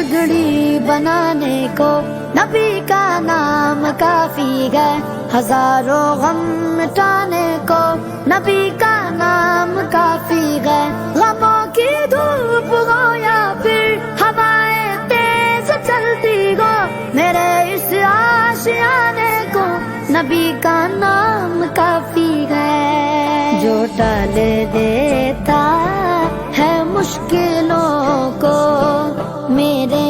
بگڑی بنانے کو نبی کا نام کافی ہے، ہزاروں غم مٹانے کو نبی کا نام کافی ہے، غموں کی دھوپ ہو یا پھر ہوائیں تیز چلتی ہو، میرے اس آشیانے کو نبی کا نام کافی ہے، جو ٹال دیتا ہے مشکلوں کو میرے